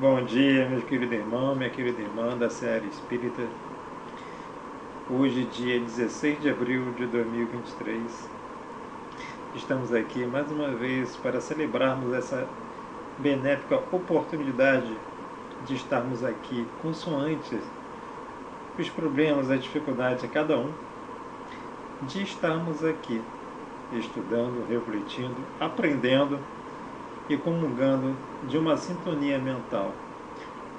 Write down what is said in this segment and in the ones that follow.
Bom dia, meu querido irmão, minha querida irmã da série Espírita. Hoje, dia 16 de abril de 2023, estamos aqui mais uma vez para celebrarmos essa benéfica oportunidade de estarmos aqui consoante os problemas, as dificuldades de cada um, de estarmos aqui estudando, refletindo, aprendendo e comungando de uma sintonia mental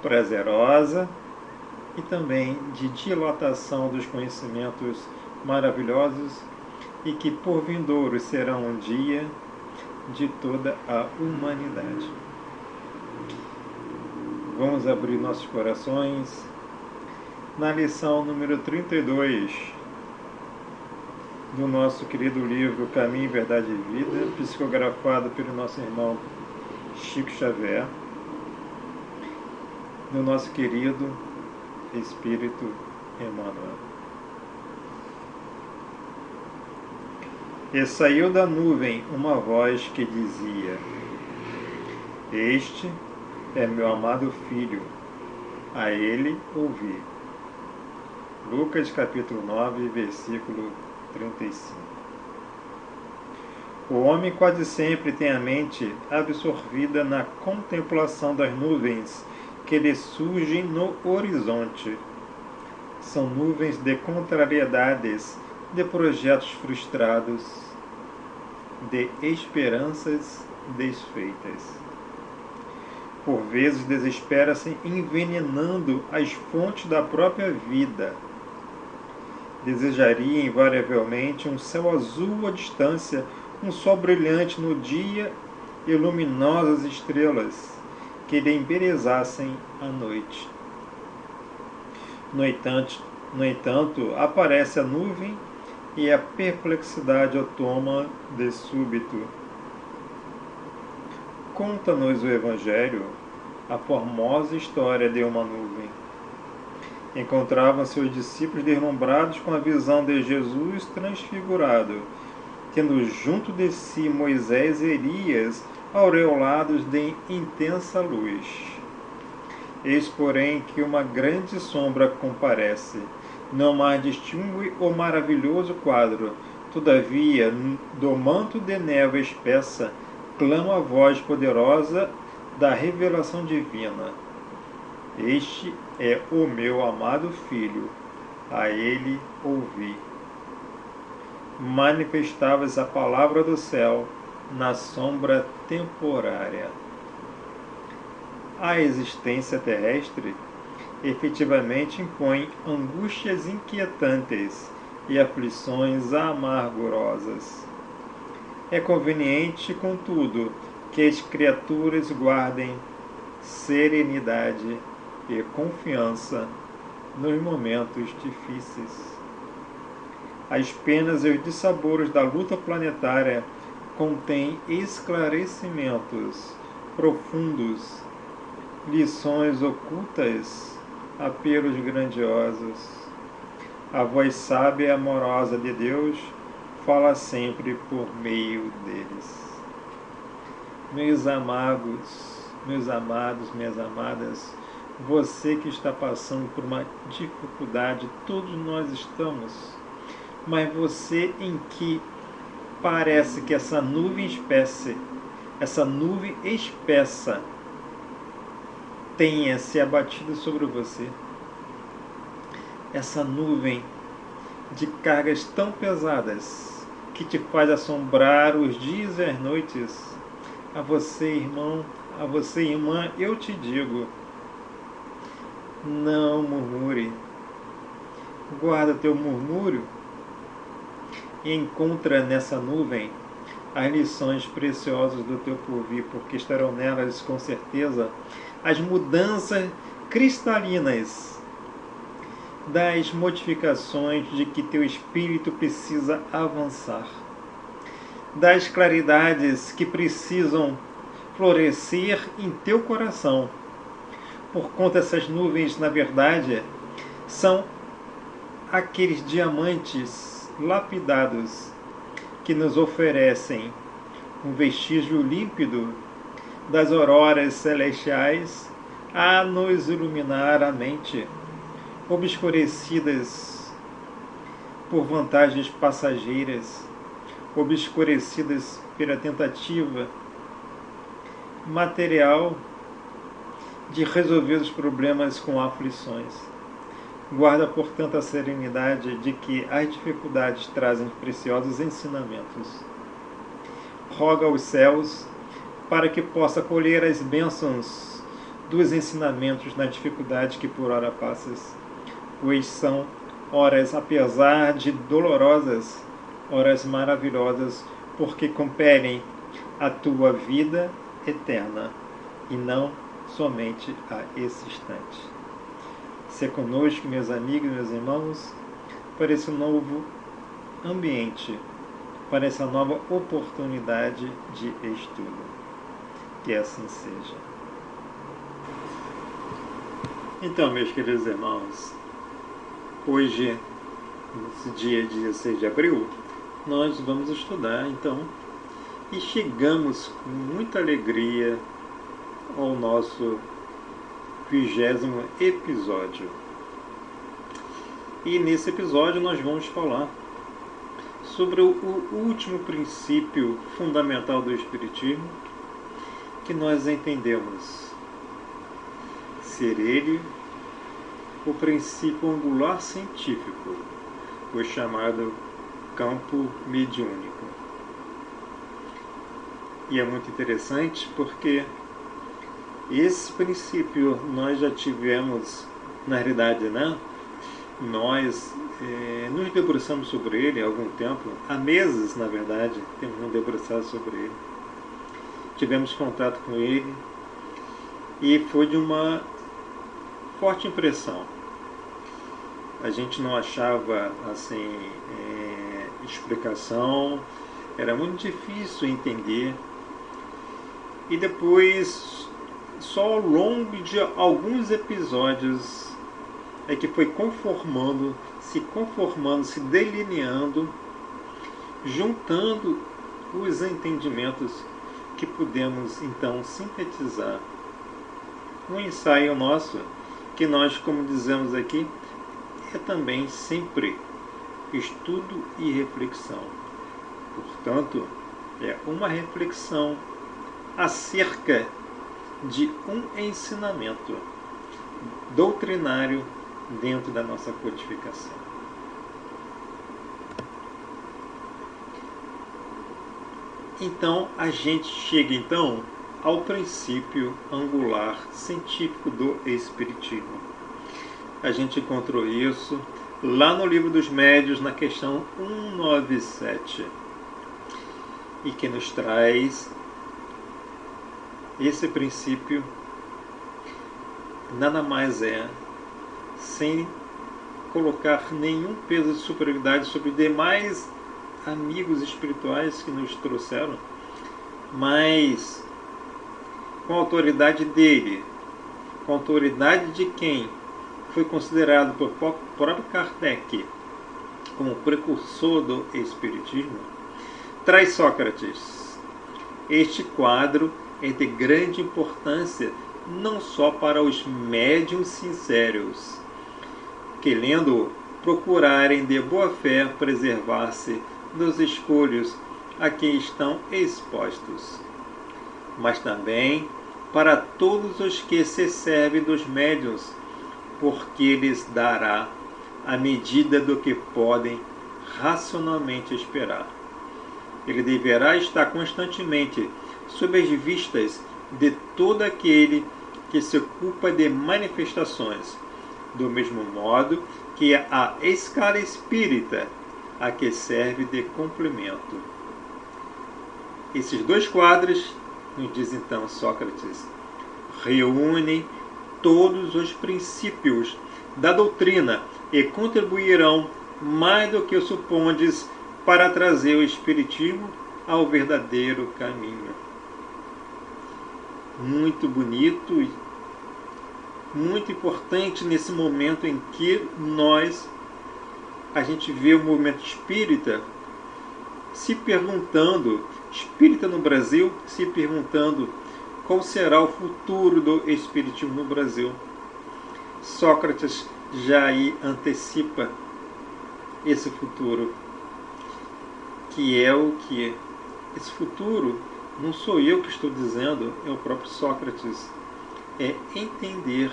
prazerosa e também de dilatação dos conhecimentos maravilhosos e que por vindouros serão um dia de toda a humanidade. Vamos abrir nossos corações na lição número 32 do nosso querido livro Caminho, Verdade e Vida, psicografado pelo nosso irmão Chico Xavier, do nosso querido Espírito Emmanuel. E saiu da nuvem uma voz que dizia: Este é meu amado Filho, a ele ouvi. Lucas capítulo 9, versículo 35. O homem quase sempre tem a mente absorvida na contemplação das nuvens que lhe surgem no horizonte. São nuvens de contrariedades, de projetos frustrados, de esperanças desfeitas. Por vezes desespera-se envenenando as fontes da própria vida. Desejaria invariavelmente um céu azul à distância, um sol brilhante no dia e luminosas estrelas que lhe embelezassem a noite. No entanto, aparece a nuvem e a perplexidade o toma de súbito. Conta-nos o Evangelho a formosa história de uma nuvem. Encontravam-se os discípulos deslumbrados com a visão de Jesus transfigurado, tendo junto de si Moisés e Elias, aureolados de intensa luz. Eis, porém, que uma grande sombra comparece, não mais distingue o maravilhoso quadro. Todavia, do manto de névoa espessa, clama a voz poderosa da revelação divina: Este é o meu amado Filho, a ele ouvi. Manifestava-se a palavra do céu na sombra temporária. A existência terrestre efetivamente impõe angústias inquietantes e aflições amargurosas. É conveniente, contudo, que as criaturas guardem serenidade e confiança nos momentos difíceis. As penas e os dissabores da luta planetária contêm esclarecimentos profundos, lições ocultas, apelos grandiosos. A voz sábia e amorosa de Deus fala sempre por meio deles. Meus amados, minhas amadas, você que está passando por uma dificuldade, todos nós estamos, mas você em que parece que essa nuvem espessa tenha se abatido sobre você. Essa nuvem de cargas tão pesadas que te faz assombrar os dias e as noites. A você, irmão, a você, irmã, eu te digo: não murmure. Guarda teu murmúrio e encontra nessa nuvem as lições preciosas do teu porvir, porque estarão nelas, com certeza, as mudanças cristalinas das modificações de que teu espírito precisa avançar, das claridades que precisam florescer em teu coração. Por conta dessas nuvens, na verdade, são aqueles diamantes lapidados que nos oferecem um vestígio límpido das auroras celestiais a nos iluminar a mente, obscurecidas por vantagens passageiras, obscurecidas pela tentativa material de resolver os problemas com aflições. Guarda, portanto, a serenidade de que as dificuldades trazem preciosos ensinamentos. Roga aos céus para que possa colher as bênçãos dos ensinamentos na dificuldade que por ora passas, pois são horas, apesar de dolorosas, horas maravilhosas, porque compelem a tua vida eterna e não somente a esse instante. Se conosco, meus amigos e meus irmãos, para esse novo ambiente, para essa nova oportunidade de estudo. Que assim seja. Então, meus queridos irmãos, hoje, nesse dia 16 de abril, nós vamos estudar, então, e chegamos com muita alegria ao nosso 20º episódio. E nesse episódio nós vamos falar sobre o último princípio fundamental do Espiritismo, que nós entendemos ser ele o princípio angular científico, o chamado campo mediúnico. E é muito interessante porque esse princípio nós já tivemos, na realidade, né? Nós nos debruçamos sobre ele há algum tempo, há meses, na verdade, temos nos debruçado sobre ele. Tivemos contato com ele e foi de uma forte impressão. A gente não achava assim explicação, era muito difícil entender. E depois, só ao longo de alguns episódios, é que foi conformando, se delineando, juntando os entendimentos que pudemos então sintetizar. Um ensaio nosso, que nós, como dizemos aqui, é também sempre estudo e reflexão. Portanto, é uma reflexão acerca de um ensinamento doutrinário dentro da nossa codificação. Então, a gente chega então ao princípio angular científico do Espiritismo. A gente encontrou isso lá no Livro dos Médiuns, na questão 197, e que nos traz esse princípio nada mais é, sem colocar nenhum peso de superioridade sobre demais amigos espirituais que nos trouxeram, mas com a autoridade dele, com a autoridade de quem foi considerado por próprio Kardec como precursor do Espiritismo, traz Sócrates. Este quadro é de grande importância não só para os médiuns sinceros, que lendo procurarem de boa fé preservar-se dos escolhos a que estão expostos, mas também para todos os que se servem dos médiuns, porque lhes dará a medida do que podem racionalmente esperar. Ele deverá estar constantemente sob as vistas de todo aquele que se ocupa de manifestações, do mesmo modo que a escala espírita a que serve de complemento. Esses dois quadros, nos diz então Sócrates, reúnem todos os princípios da doutrina e contribuirão mais do que supondes para trazer o Espiritismo ao verdadeiro caminho. Muito bonito e muito importante nesse momento em que a gente vê o movimento espírita se perguntando, espírita no Brasil, se perguntando qual será o futuro do espiritismo no Brasil. Sócrates já aí antecipa esse futuro, que é o que? Esse futuro não sou eu que estou dizendo, é o próprio Sócrates. É entender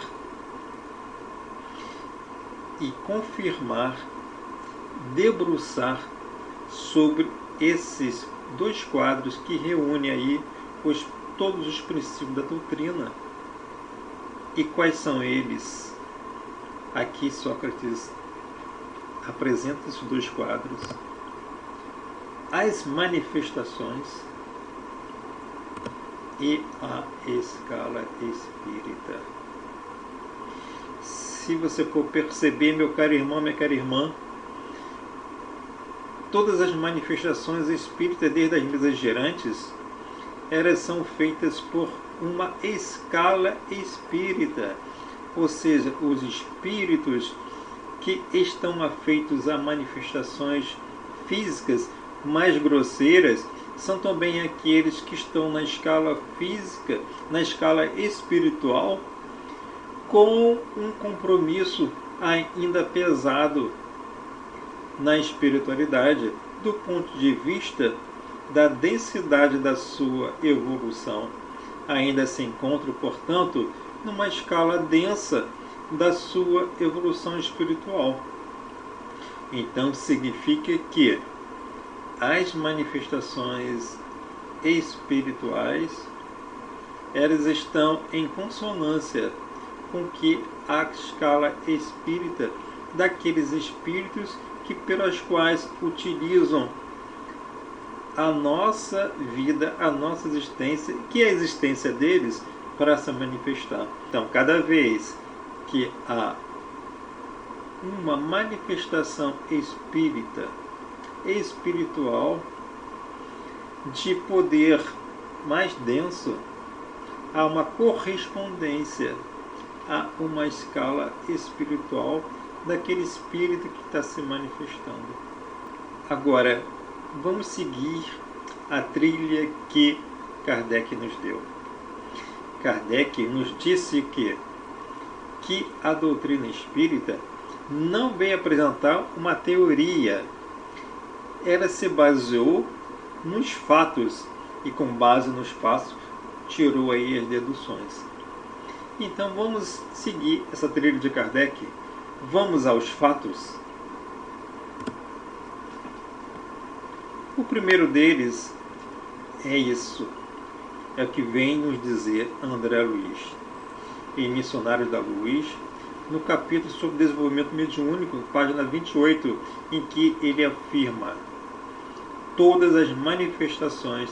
e confirmar, debruçar sobre esses dois quadros que reúnem aí todos os princípios da doutrina. E quais são eles? Aqui Sócrates apresenta esses dois quadros. As manifestações e a escala espírita. Se você for perceber, meu caro irmão, minha cara irmã, todas as manifestações espíritas, desde as mesas gerantes, elas são feitas por uma escala espírita, ou seja, os espíritos que estão afeitos a manifestações físicas mais grosseiras são também aqueles que estão na escala física, na escala espiritual, com um compromisso ainda pesado na espiritualidade, do ponto de vista da densidade da sua evolução. Ainda se encontra, portanto, numa escala densa da sua evolução espiritual. Então, significa que as manifestações espirituais, elas estão em consonância com que a escala espírita daqueles espíritos que pelas quais utilizam a nossa vida, a nossa existência, que é a existência deles, para se manifestar. Então, cada vez que há uma manifestação espírita, espiritual, de poder mais denso, há uma correspondência a uma escala espiritual daquele espírito que está se manifestando. Agora, vamos seguir a trilha que Kardec nos deu. Kardec nos disse que a doutrina espírita não vem apresentar uma teoria. Ela se baseou nos fatos e, com base nos fatos, tirou aí as deduções. Então vamos seguir essa trilha de Kardec. Vamos aos fatos. O primeiro deles é isso. É o que vem nos dizer André Luiz, em Missionários da Luz, no capítulo sobre desenvolvimento mediúnico, página 28, em que ele afirma: todas as manifestações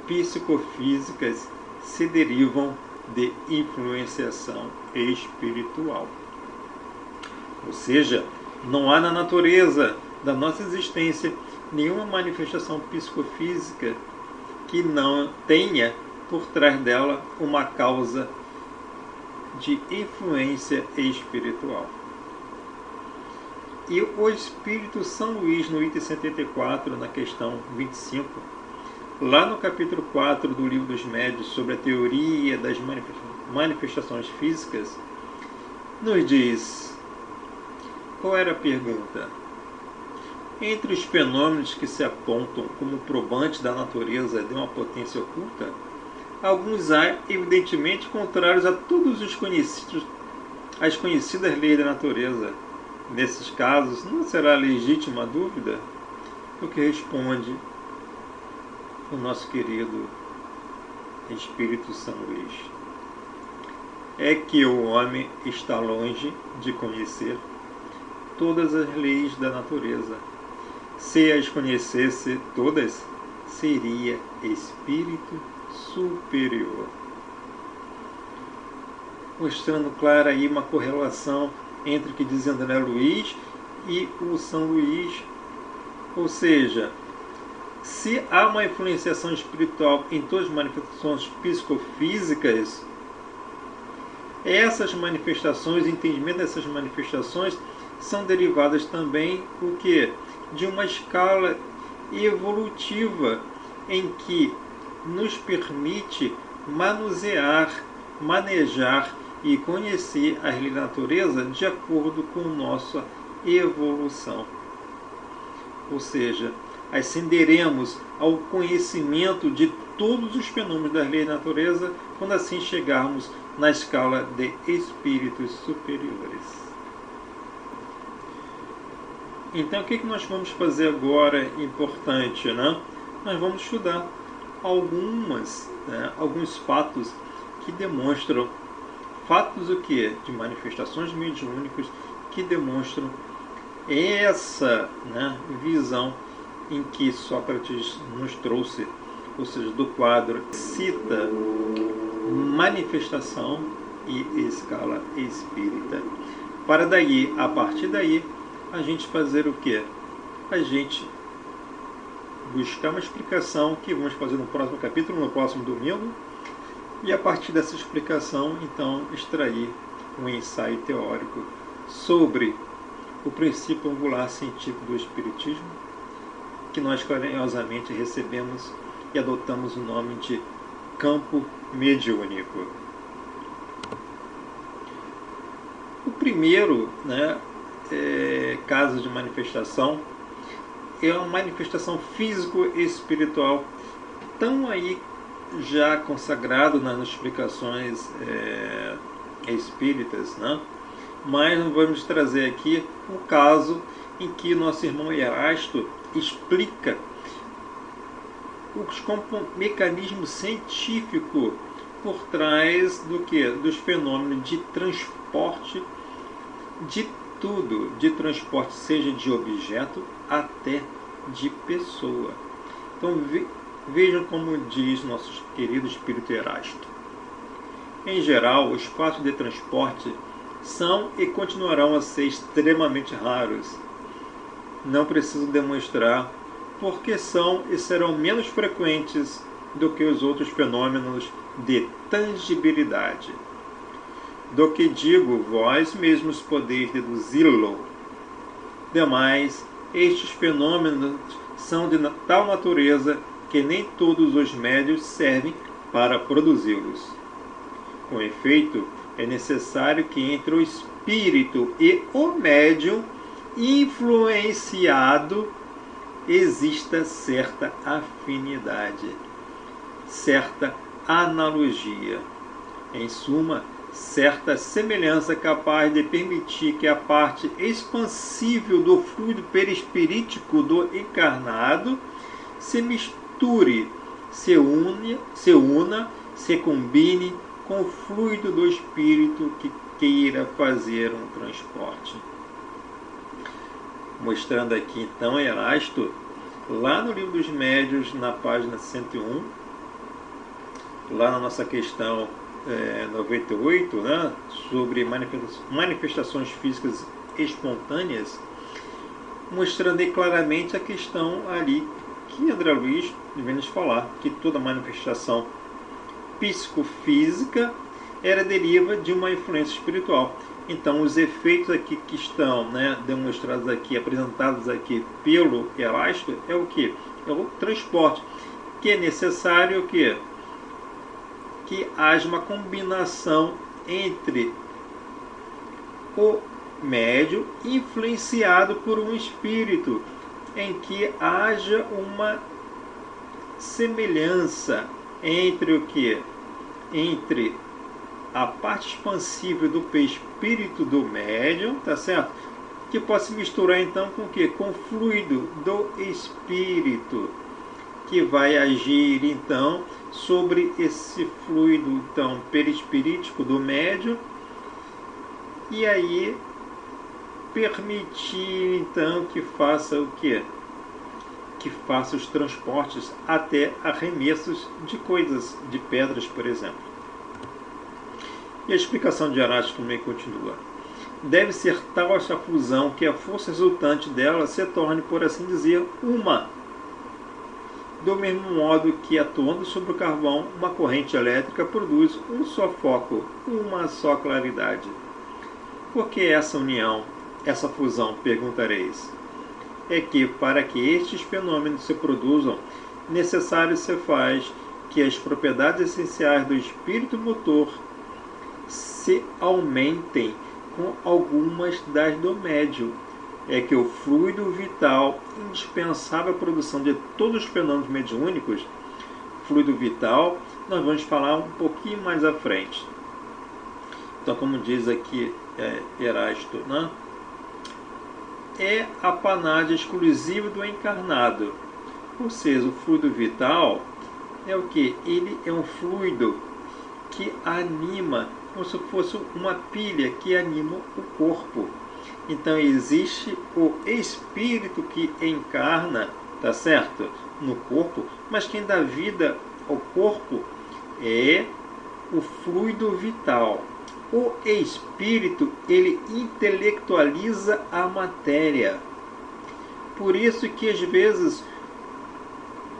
psicofísicas se derivam de influenciação espiritual. Ou seja, não há na natureza da nossa existência nenhuma manifestação psicofísica que não tenha por trás dela uma causa de influência espiritual. E o Espírito São Luís, no item 74, na questão 25, lá no capítulo 4 do Livro dos Médiuns, sobre a teoria das manifestações físicas, nos diz: qual era a pergunta? Entre os fenômenos que se apontam como probantes da natureza de uma potência oculta, alguns há evidentemente contrários a todos os conhecidos, as conhecidas leis da natureza. Nesses casos, não será legítima a dúvida? O que responde o nosso querido Espírito São Luís é que o homem está longe de conhecer todas as leis da natureza. Se as conhecesse todas, seria espírito superior. Mostrando clara aí uma correlação entre o que diz André Luiz e o São Luís. Ou seja, se há uma influenciação espiritual em todas as manifestações psicofísicas, essas manifestações, o entendimento dessas manifestações são derivadas também o quê? De uma escala evolutiva em que nos permite manusear, manejar e conhecer a lei da natureza de acordo com nossa evolução. Ou seja, ascenderemos ao conhecimento de todos os fenômenos da lei da natureza quando assim chegarmos na escala de espíritos superiores. Então, o que nós vamos fazer agora importante, né? Nós vamos estudar alguns fatos que demonstram, fatos o quê? De manifestações mediúnicas que demonstram essa, visão em que Sócrates nos trouxe, ou seja, do quadro, cita manifestação e escala espírita. Para daí, a partir daí, a gente fazer o quê? A gente buscar uma explicação que vamos fazer no próximo capítulo, no próximo domingo, e a partir dessa explicação, então, extrair um ensaio teórico sobre o princípio angular científico do Espiritismo, que nós carinhosamente recebemos e adotamos o nome de campo mediúnico. O primeiro caso de manifestação é uma manifestação físico-espiritual, tão aí já consagrado nas explicações espíritas, mas vamos trazer aqui um caso em que nosso irmão Erasto explica o mecanismo científico por trás dos fenômenos de transporte de tudo, de transporte, seja de objeto até de pessoa. Então vejam como diz nosso querido espírito Erasto. Em geral, os fatos de transporte são e continuarão a ser extremamente raros. Não preciso demonstrar porque são e serão menos frequentes do que os outros fenômenos de tangibilidade. Do que digo, vós mesmos podeis deduzi-lo. Demais, estes fenômenos são de tal natureza que nem todos os médios servem para produzi-los. Com efeito, é necessário que entre o espírito e o médium influenciado exista certa afinidade, certa analogia. Em suma, certa semelhança capaz de permitir que a parte expansível do fluido perispirítico do encarnado se misture, se una, se combine com o fluido do espírito que queira fazer um transporte. Mostrando aqui então Erasto, lá no Livro dos Médiuns, na página 101, lá na nossa questão 98, sobre manifestações físicas espontâneas, mostrando aí claramente a questão ali que André Luiz vem nos falar, que toda manifestação psicofísica deriva de uma influência espiritual. Então, os efeitos aqui que estão demonstrados aqui, apresentados aqui pelo Erasto, é o que? É o transporte, que é necessário o quê? Que haja uma combinação entre o médium influenciado por um espírito, em que haja uma semelhança entre o que? Entre a parte expansível do perispírito do médium, tá certo? Que possa se misturar então com o quê? Com o fluido do espírito, que vai agir então sobre esse fluido então perispirítico do médium, e aí permitir então que faça o quê? Que faça os transportes até arremessos de coisas, de pedras, por exemplo. E a explicação de Erasto também continua. Deve ser tal essa fusão que a força resultante dela se torne, por assim dizer, uma. Do mesmo modo que, atuando sobre o carvão, uma corrente elétrica produz um só foco, uma só claridade. Por que essa união, essa fusão, perguntareis? É que, para que estes fenômenos se produzam, necessário se faz que as propriedades essenciais do espírito motor se aumentem com algumas das do médium. É que o fluido vital, indispensável à produção de todos os fenômenos mediúnicos, fluido vital, nós vamos falar um pouquinho mais à frente. Então, como diz aqui Erasto, né? É apanágio exclusivo do encarnado. Ou seja, o fluido vital é o que? Ele é um fluido que anima, como se fosse uma pilha que anima o corpo. Então existe o espírito que encarna, tá certo? No corpo, mas quem dá vida ao corpo é o fluido vital. O espírito, ele intelectualiza a matéria. Por isso que às vezes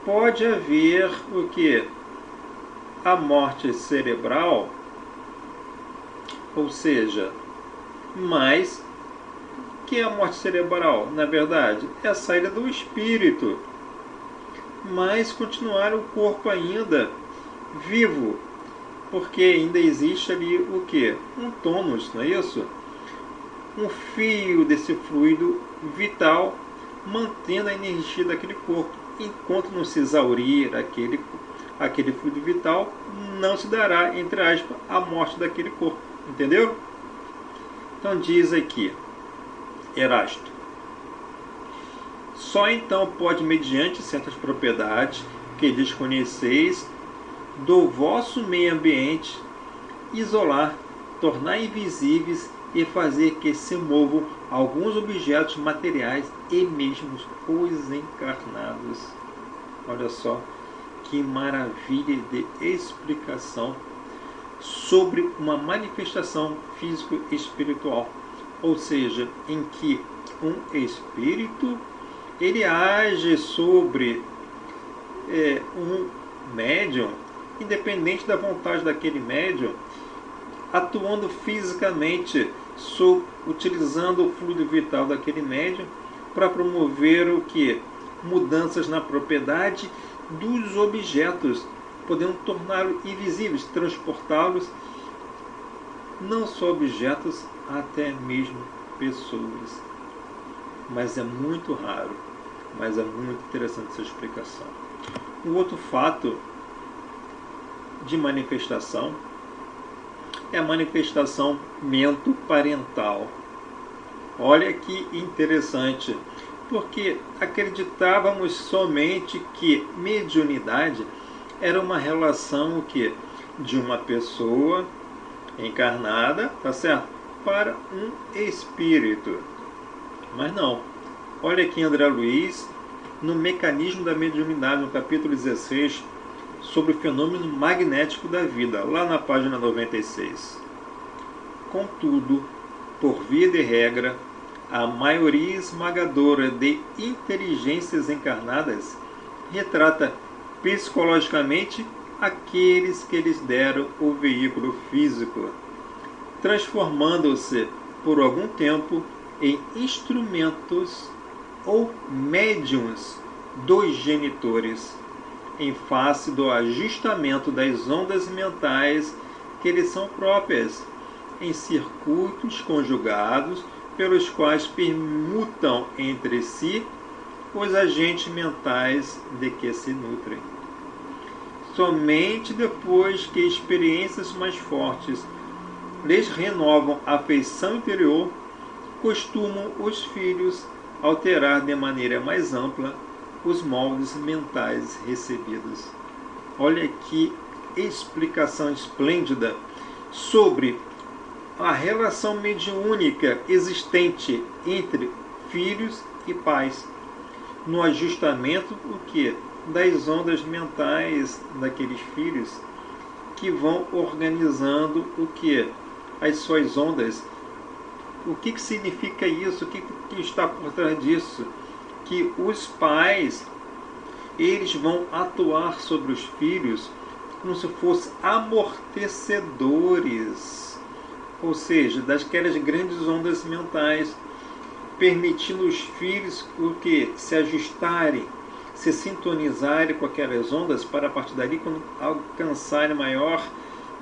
pode haver o que? A morte cerebral, ou seja, mas que é a morte cerebral? Na verdade, é a saída do espírito, mas continuar o corpo ainda vivo, porque ainda existe ali o que? Um tônus, não é isso? Um fio desse fluido vital mantendo a energia daquele corpo. Enquanto não se exaurir aquele fluido vital, não se dará, entre aspas, a morte daquele corpo. Entendeu? Então diz aqui Erasto: só então pode, mediante certas propriedades que desconheceis do vosso meio ambiente, isolar, tornar invisíveis e fazer que se movam alguns objetos materiais e mesmo os encarnados. Olha só que maravilha de explicação sobre uma manifestação físico-espiritual. Ou seja, em que um espírito ele age sobre um médium, independente da vontade daquele médium, atuando fisicamente, utilizando o fluido vital daquele médium para promover o que? Mudanças na propriedade dos objetos, podendo torná-los invisíveis, transportá-los, não só objetos, até mesmo pessoas. Mas é muito raro, mas é muito interessante essa explicação. Um outro fato de manifestação é a manifestação mento-parental. Olha que interessante, porque acreditávamos somente que mediunidade era uma relação o quê? De uma pessoa encarnada, tá certo? Para um espírito. Mas não. Olha aqui André Luiz, no Mecanismo da Mediunidade, no capítulo 16, sobre o fenômeno magnético da vida, lá na página 96. Contudo, por via de regra, a maioria esmagadora de inteligências encarnadas retrata psicologicamente aqueles que lhes deram o veículo físico, transformando-se por algum tempo em instrumentos ou médiuns dos genitores, em face do ajustamento das ondas mentais que lhes são próprias, em circuitos conjugados pelos quais permutam entre si os agentes mentais de que se nutrem. Somente depois que experiências mais fortes lhes renovam a feição interior, costumam os filhos alterar de maneira mais ampla os moldes mentais recebidos. Olha que explicação esplêndida sobre a relação mediúnica existente entre filhos e pais, no ajustamento o que? Das ondas mentais daqueles filhos, que vão organizando o que? As suas ondas. O que significa isso? O que está por trás disso? Que os pais, eles vão atuar sobre os filhos como se fossem amortecedores, ou seja, daquelas grandes ondas mentais, permitindo os filhos o que? Se ajustarem se sintonizarem com aquelas ondas para a partir dali, quando alcançarem maior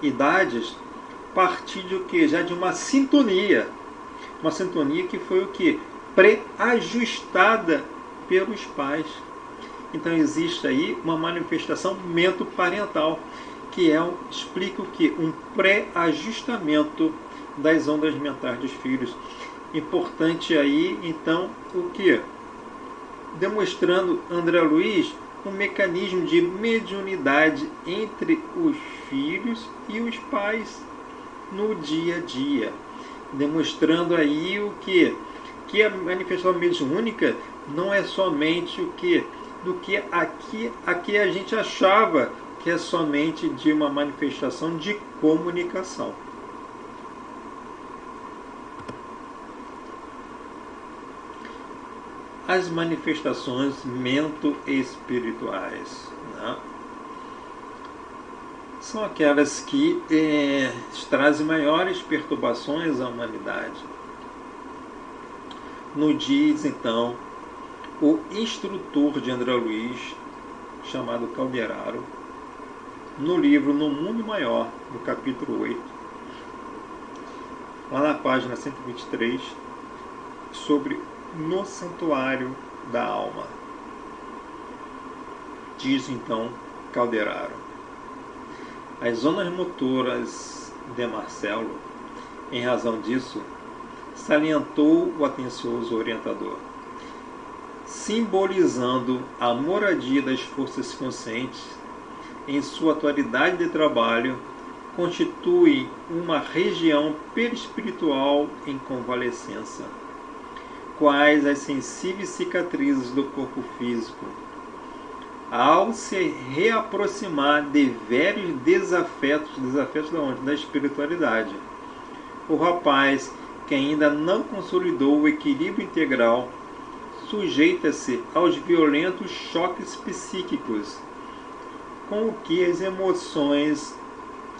idades, partir de o que? Já de uma sintonia que foi o que? Pré-ajustada pelos pais. Então existe aí uma manifestação mentoparental, que explica o que? Um pré-ajustamento das ondas mentais dos filhos. Importante aí, então, o que? Demonstrando André Luiz um mecanismo de mediunidade entre os filhos e os pais no dia a dia. Demonstrando aí o que? Que a manifestação mediúnica não é somente o que? Do que aqui a gente achava que é somente de uma manifestação de comunicação. As manifestações mento-espirituais, né? São aquelas que trazem maiores perturbações à humanidade. Nos diz, então, o instrutor de André Luiz, chamado Calderaro, no livro No Mundo Maior, no capítulo 8, lá na página 123, sobre no santuário da alma. Diz então Calderaro: as zonas motoras de Marcelo, em razão disso, salientou o atencioso orientador, simbolizando a moradia das forças conscientes, em sua atualidade de trabalho, constitui uma região perispiritual em convalescença, quais as sensíveis cicatrizes do corpo físico. Ao se reaproximar de velhos desafetos da onde? Da espiritualidade, o rapaz, que ainda não consolidou o equilíbrio integral, sujeita-se aos violentos choques psíquicos, com o que as emoções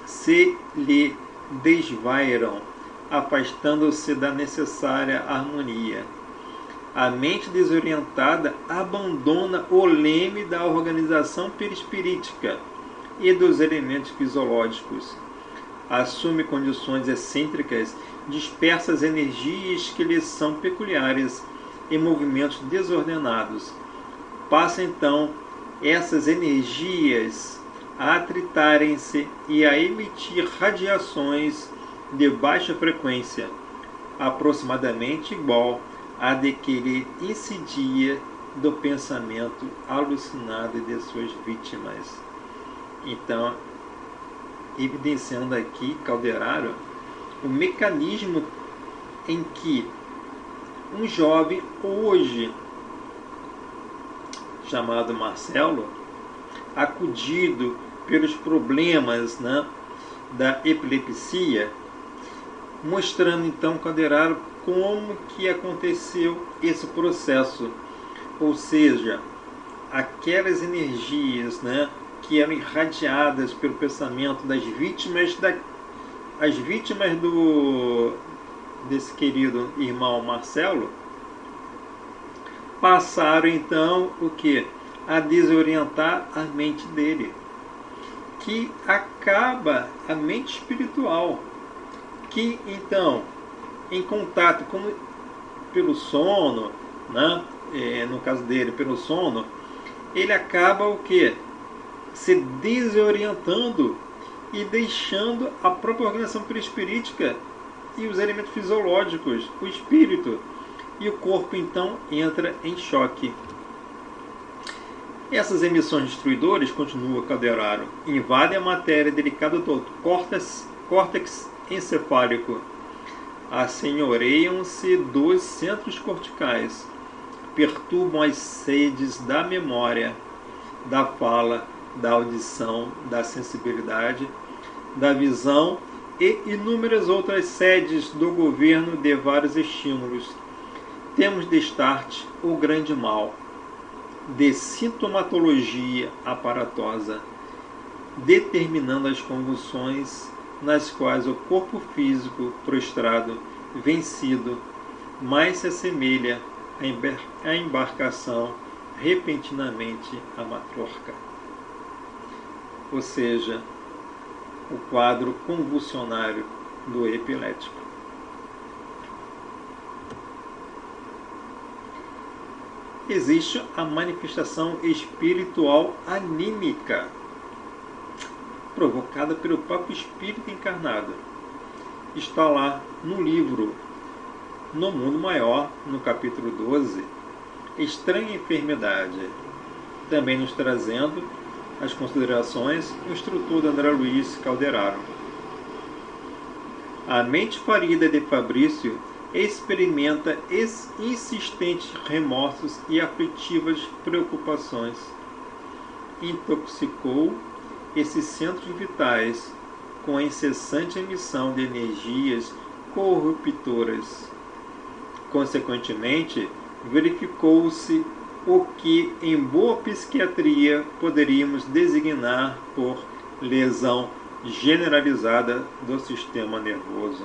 se lhe desvairam, afastando-se da necessária harmonia. A mente desorientada abandona o leme da organização perispirítica e dos elementos fisiológicos. Assume condições excêntricas, dispersa as energias que lhe são peculiares em movimentos desordenados. Passa então essas energias a atritarem-se e a emitir radiações de baixa frequência, aproximadamente igual a de que lhe incidia do pensamento alucinado de suas vítimas. Então, evidenciando aqui Calderaro o mecanismo em que um jovem hoje chamado Marcelo, acudido pelos problemas, né, da epilepsia, mostrando então Calderaro como que aconteceu esse processo, ou seja, aquelas energias, né, que eram irradiadas pelo pensamento das vítimas, as vítimas desse querido irmão Marcelo, passaram então o que? A desorientar a mente dele, que acaba a mente espiritual, que então, em contato pelo sono, né? No caso dele, pelo sono, ele acaba o que? Se desorientando e deixando a própria organização perispirítica e os elementos fisiológicos, o espírito, e o corpo então entra em choque. Essas emissões destruidoras, continua Calderaro, invadem a matéria delicada do córtex encefálico, assenhoreiam-se dos centros corticais, perturbam as sedes da memória, da fala, da audição, da sensibilidade, da visão e inúmeras outras sedes do governo de vários estímulos. Temos de start o grande mal de sintomatologia aparatosa, determinando as convulsões nas quais o corpo físico prostrado, vencido, mais se assemelha à embarcação repentinamente a matrorca, ou seja, o quadro convulsionário do epilético. Existe a manifestação espiritual anímica, provocada pelo próprio espírito encarnado. Está lá no livro No Mundo Maior, no capítulo 12, Estranha Enfermidade, também nos trazendo as considerações do instrutor André Luiz Calderaro. A mente ferida de Fabrício experimenta insistentes remorsos e aflitivas preocupações. Intoxicou esses centros vitais com a incessante emissão de energias corruptoras. Consequentemente, verificou-se o que em boa psiquiatria poderíamos designar por lesão generalizada do sistema nervoso.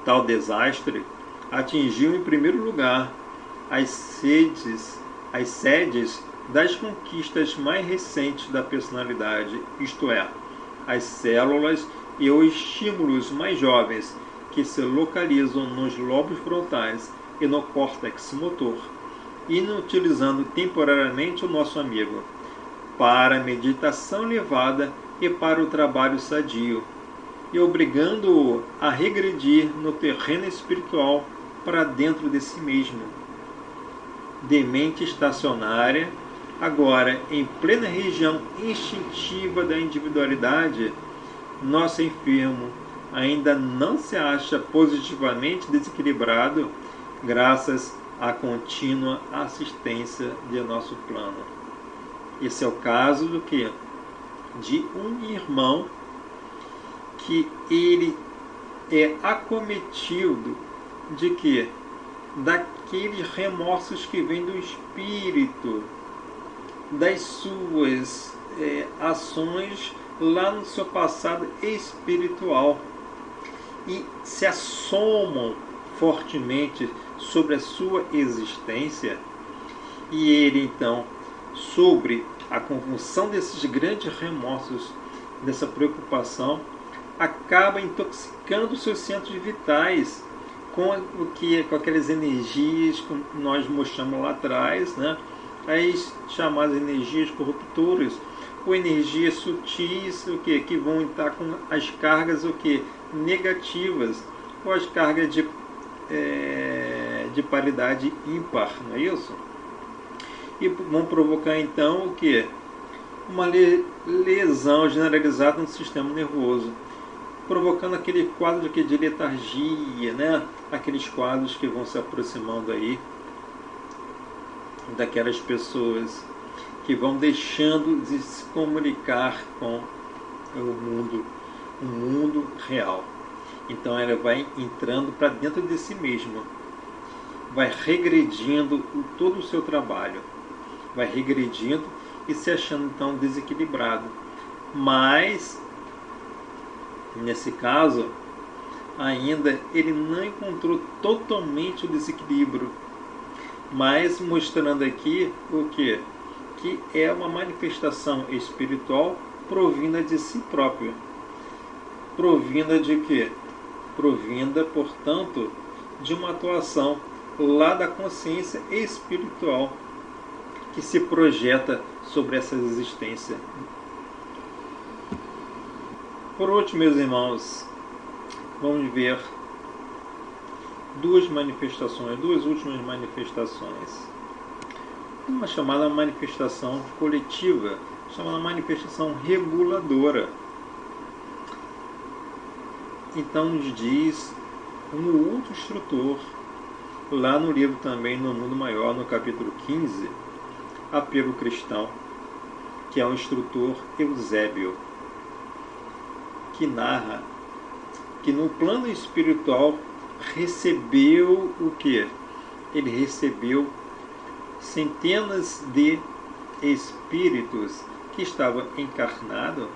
Tal desastre atingiu em primeiro lugar as sedes das conquistas mais recentes da personalidade, isto é, as células e os estímulos mais jovens que se localizam nos lobos frontais e no córtex motor, inutilizando temporariamente o nosso amigo para a meditação elevada e para o trabalho sadio, e obrigando-o a regredir no terreno espiritual para dentro de si mesmo. De mente estacionária, agora em plena região instintiva da individualidade, nosso enfermo ainda não se acha positivamente desequilibrado graças à contínua assistência de nosso plano. Esse é o caso do que? De um irmão que ele é acometido de quê? Daqueles remorsos que vêm do espírito, das suas ações lá no seu passado espiritual, e se assomam fortemente sobre a sua existência, e ele então, sobre a convulsão desses grandes remorsos, dessa preocupação, acaba intoxicando seus centros vitais com aquelas energias que nós mostramos lá atrás, né? As chamadas energias corruptoras, ou energias sutis, que vão estar com as cargas negativas, ou as cargas de paridade ímpar, não é isso? E vão provocar então uma lesão generalizada no sistema nervoso, provocando aquele quadro de letargia, né? Aqueles quadros que vão se aproximando aí daquelas pessoas que vão deixando de se comunicar com o mundo real. Então ela vai entrando para dentro de si mesma, vai regredindo todo o seu trabalho, vai regredindo e se achando então desequilibrado. Mas nesse caso ainda ele não encontrou totalmente o desequilíbrio, mas mostrando aqui que é uma manifestação espiritual provinda de si próprio. Provinda de quê? Provinda, portanto, de uma atuação lá da consciência espiritual que se projeta sobre essa existência. Por último, meus irmãos, vamos ver duas últimas manifestações. Uma chamada manifestação coletiva, chamada manifestação reguladora. Então nos diz um outro instrutor, lá no livro também No Mundo Maior, no capítulo 15, Apego Cristão, que é o instrutor Eusébio, que narra que no plano espiritual recebeu o quê? Ele recebeu centenas de espíritos que estavam encarnados,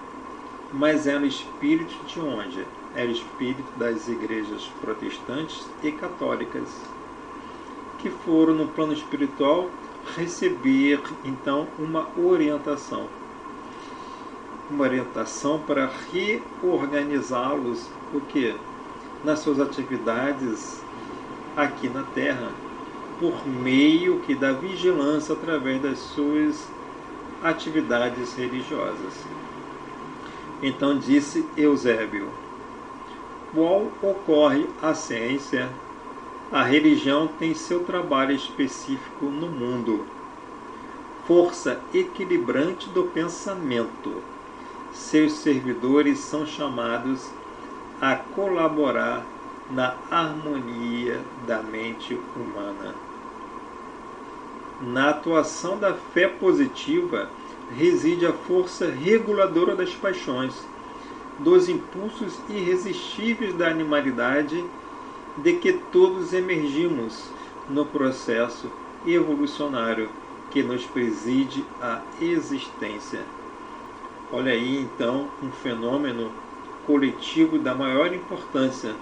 mas eram espíritos de onde? Era espírito das igrejas protestantes e católicas, que foram no plano espiritual receber então uma orientação para reorganizá-los, o que nas suas atividades aqui na Terra, por meio que da vigilância através das suas atividades religiosas. Então disse Eusébio: qual ocorre a ciência, a religião tem seu trabalho específico no mundo, força equilibrante do pensamento. Seus servidores são chamados a colaborar na harmonia da mente humana. Na atuação da fé positiva reside a força reguladora das paixões, dos impulsos irresistíveis da animalidade, de que todos emergimos no processo evolucionário que nos preside a existência. Olha aí, então, um fenômeno coletivo da maior importância.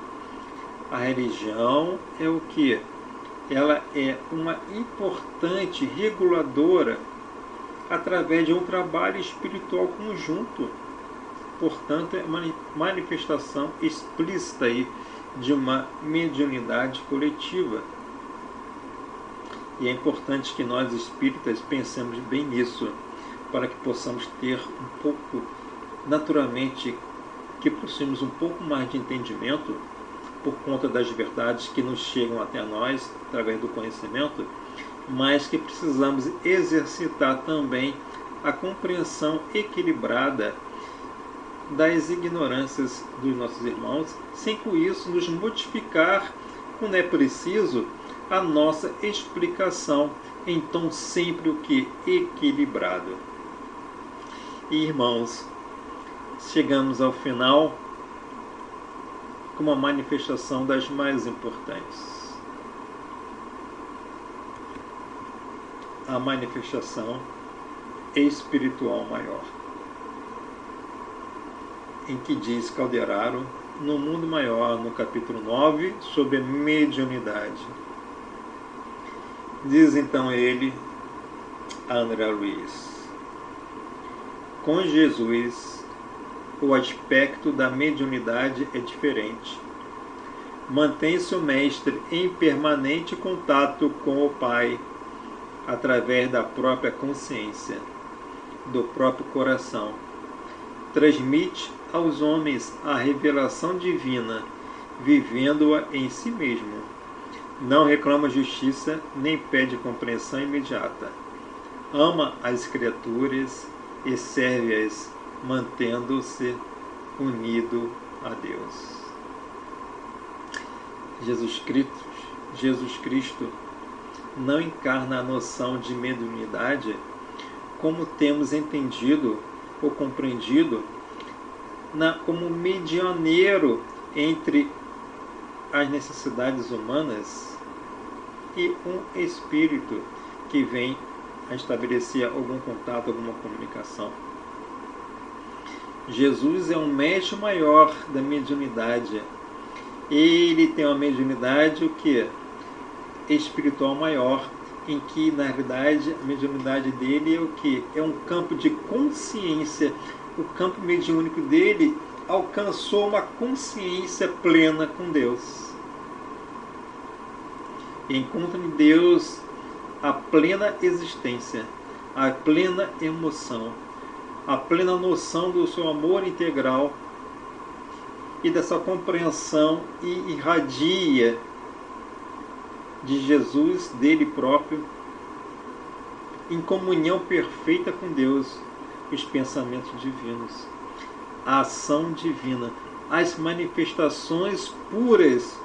A religião é o que? Ela é uma importante reguladora através de um trabalho espiritual conjunto. Portanto, é uma manifestação explícita aí de uma mediunidade coletiva. E é importante que nós espíritas pensemos bem nisso, para que possamos ter um pouco, naturalmente, que possuímos um pouco mais de entendimento por conta das verdades que nos chegam até nós através do conhecimento, mas que precisamos exercitar também a compreensão equilibrada das ignorâncias dos nossos irmãos, sem com isso nos modificar, quando é preciso, a nossa explicação em tom sempre o que? Equilibrado. E, irmãos, chegamos ao final com uma manifestação das mais importantes. A manifestação espiritual maior, em que diz Calderaro, no Mundo Maior, no capítulo 9, sobre a mediunidade. Diz então ele a André Luiz: com Jesus, o aspecto da mediunidade é diferente. Mantém-se o mestre em permanente contato com o Pai, através da própria consciência, do próprio coração. Transmite aos homens a revelação divina, vivendo-a em si mesmo. Não reclama justiça, nem pede compreensão imediata. Ama as criaturas e serve-as, mantendo-se unido a Deus. Jesus Cristo não encarna a noção de mediunidade como temos entendido ou compreendido como medianeiro entre as necessidades humanas e um espírito que vem a estabelecer algum contato, alguma comunicação. Jesus é um mestre maior da mediunidade. Ele tem uma mediunidade o que? Espiritual maior, em que na realidade a mediunidade dele é o que? É um campo de consciência. O campo mediúnico dele alcançou uma consciência plena com Deus. Encontra em Deus a plena existência, a plena emoção, a plena noção do seu amor integral e dessa compreensão e irradia de Jesus, dele próprio, em comunhão perfeita com Deus, os pensamentos divinos, a ação divina, as manifestações puras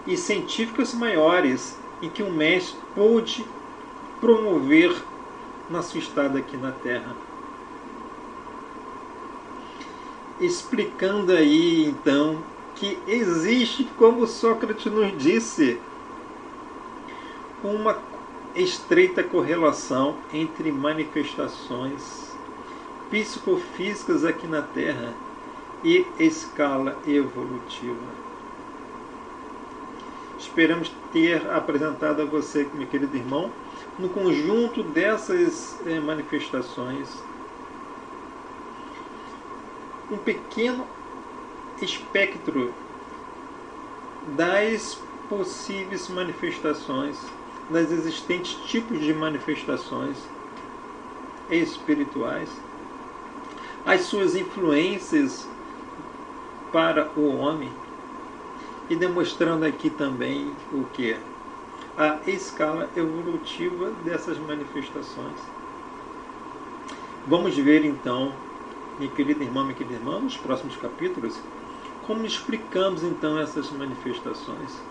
e científicas maiores em que o Mestre pôde promover na sua estada aqui na Terra. Explicando aí, então, que existe, como Sócrates nos disse, uma estreita correlação entre manifestações psicofísicas aqui na Terra e escala evolutiva. Esperamos ter apresentado a você, meu querido irmão, no conjunto dessas manifestações, um pequeno espectro das possíveis manifestações, das existentes tipos de manifestações espirituais, as suas influências para o homem, e demonstrando aqui também o que? A escala evolutiva dessas manifestações. Vamos ver então, minha querida irmã, nos próximos capítulos, como explicamos então essas manifestações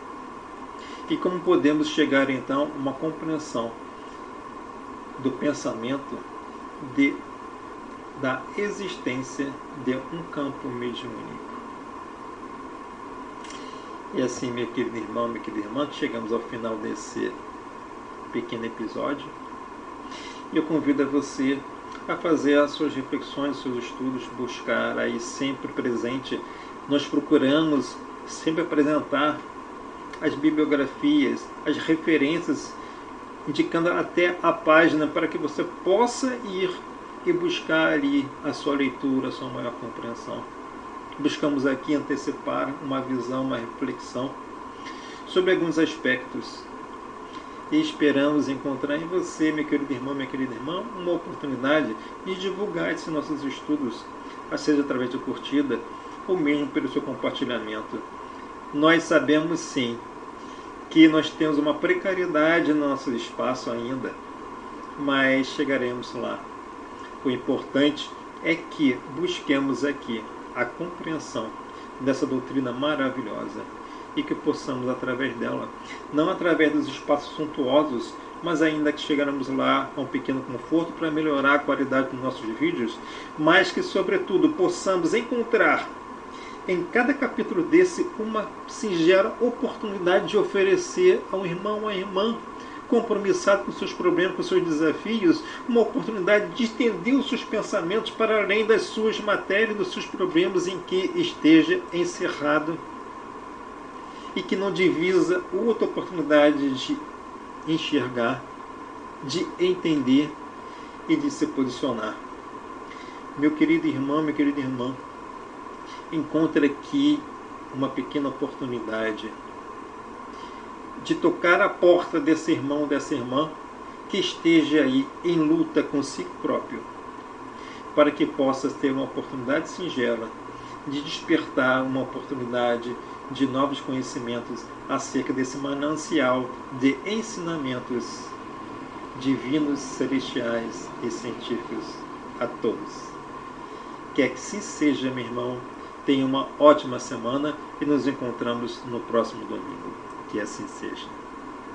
e como podemos chegar então a uma compreensão do pensamento da existência de um campo mediúnico. E assim, minha querida irmã, chegamos ao final desse pequeno episódio. E eu convido a você a fazer as suas reflexões, os seus estudos, buscar aí sempre presente. Nós procuramos sempre apresentar as bibliografias, as referências, indicando até a página para que você possa ir e buscar ali a sua leitura, a sua maior compreensão. Buscamos aqui antecipar uma visão, uma reflexão sobre alguns aspectos. E esperamos encontrar em você, minha querida irmã, uma oportunidade de divulgar esses nossos estudos, seja através de curtida ou mesmo pelo seu compartilhamento. Nós sabemos sim que nós temos uma precariedade no nosso espaço ainda, mas chegaremos lá. O importante é que busquemos aqui a compreensão dessa doutrina maravilhosa e que possamos, através dela, não através dos espaços suntuosos, mas ainda que chegarmos lá a um pequeno conforto para melhorar a qualidade dos nossos vídeos, mas que, sobretudo, possamos encontrar em cada capítulo desse uma singela oportunidade de oferecer a um irmão, a irmã, compromissado com seus problemas, com seus desafios, uma oportunidade de estender os seus pensamentos para além das suas matérias, dos seus problemas em que esteja encerrado e que não divisa outra oportunidade de enxergar, de entender e de se posicionar. Meu querido irmão, minha querida irmã, encontre aqui uma pequena oportunidade de tocar a porta desse irmão, dessa irmã, que esteja aí em luta consigo próprio, para que possa ter uma oportunidade singela de despertar uma oportunidade de novos conhecimentos acerca desse manancial de ensinamentos divinos, celestiais e científicos a todos. Que assim seja, meu irmão. Tenha uma ótima semana e nos encontramos no próximo domingo. Que assim seja.